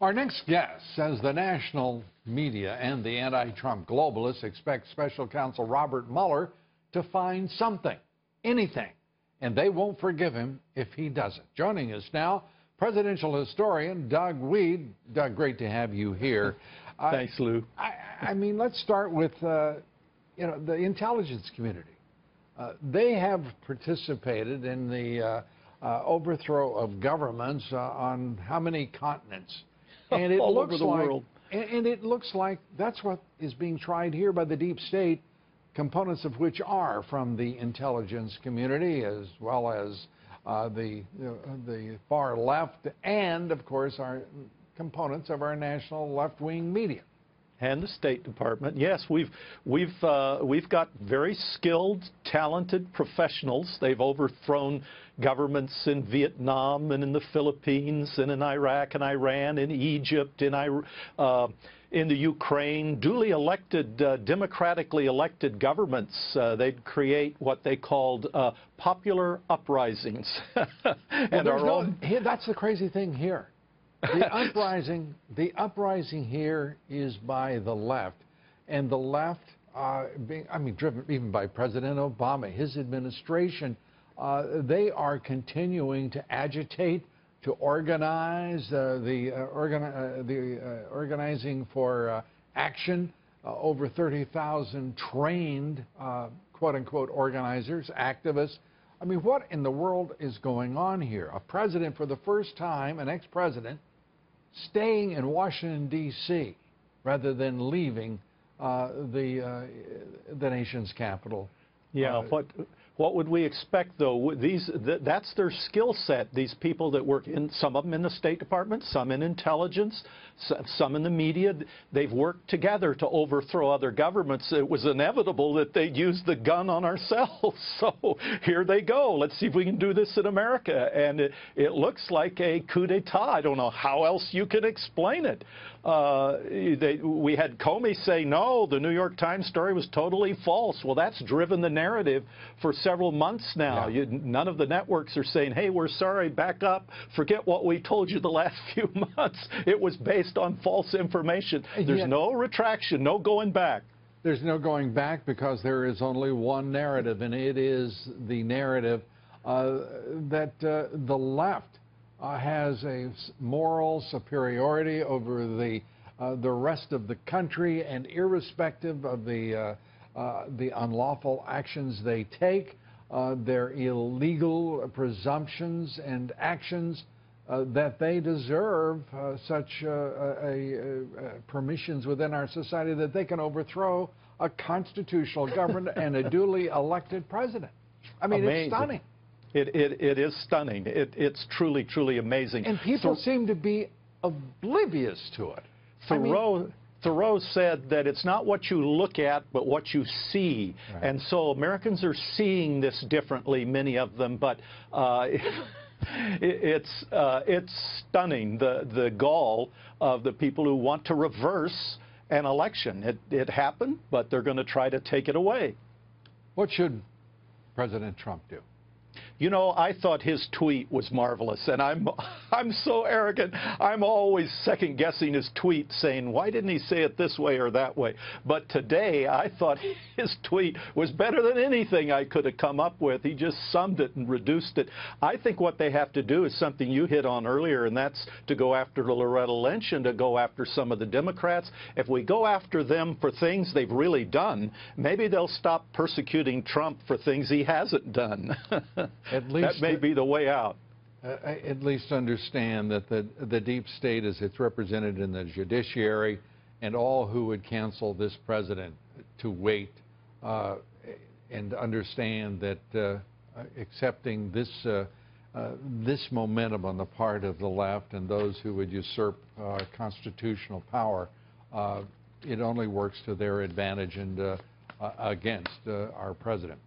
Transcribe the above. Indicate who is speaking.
Speaker 1: Our next guest says the national media and the anti-Trump globalists expect special counsel Robert Mueller to find something, anything, and they won't forgive him if he doesn't. Joining us now, presidential historian Doug Wead. Doug, great to have you here.
Speaker 2: Thanks, Lou.
Speaker 1: I mean, let's start with the intelligence community. They have participated in the overthrow of governments on how many continents? And it
Speaker 2: all
Speaker 1: looks
Speaker 2: over the world.
Speaker 1: And it looks like that's what is being tried here by the deep state, components of which are from the intelligence community as well as the far left and, of course, our components of our national left-wing media.
Speaker 2: And the State Department. Yes, we've got very skilled, talented professionals. They've overthrown governments in Vietnam and in the Philippines and in Iraq and Iran, in Egypt, in the Ukraine. Duly elected, democratically elected governments. They'd create what they called popular uprisings.
Speaker 1: That's the crazy thing here. The uprising here is by the left, and the left, driven even by President Obama, his administration, they are continuing to agitate, to organize, organizing for action. Over 30,000 trained, quote-unquote, organizers, activists. I mean, what in the world is going on here? A president, for the first time, an ex-president, staying in Washington, D.C., rather than leaving the nation's capital.
Speaker 2: Yeah, what would we expect, though? That's their skill set. These people that work in, some of them in the State Department, some in intelligence, some in the media, they've worked together to overthrow other governments. It was inevitable that they'd use the gun on ourselves. So here they go. Let's see if we can do this in America. And it looks like a coup d'etat. I don't know how else you can explain it. We had Comey say, no, the New York Times story was totally false. Well, that's driven the narrative for several months now.
Speaker 1: Yeah.
Speaker 2: None of the networks are saying, hey, we're sorry, back up, forget what we told you the last few months. It was based on false information. There's no retraction, no going back.
Speaker 1: There's no going back because there is only one narrative, and it is the narrative that the left has a moral superiority over the rest of the country, and irrespective of the unlawful actions they take, their illegal presumptions and actions, that they deserve such permissions within our society that they can overthrow a constitutional government and a duly elected president. I mean,
Speaker 2: amazing.
Speaker 1: It's stunning.
Speaker 2: It is stunning. It's truly, truly amazing.
Speaker 1: And people seem to be oblivious to it.
Speaker 2: Thoreau said that it's not what you look at, but what you see. Right. And so Americans are seeing this differently, many of them, but it's stunning, the gall of the people who want to reverse an election. It happened, but they're going to try to take it away.
Speaker 1: What should President Trump do?
Speaker 2: You know, I thought his tweet was marvelous, and I'm so arrogant. I'm always second-guessing his tweet, saying, why didn't he say it this way or that way? But today, I thought his tweet was better than anything I could have come up with. He just summed it and reduced it. I think what they have to do is something you hit on earlier, and that's to go after Loretta Lynch and to go after some of the Democrats. If we go after them for things they've really done, maybe they'll stop persecuting Trump for things he hasn't done. That may be the way out.
Speaker 1: At least understand that the deep state, as it's represented in the judiciary, and all who would cancel this president, to wait and understand that accepting this momentum on the part of the left and those who would usurp constitutional power, it only works to their advantage and against our president.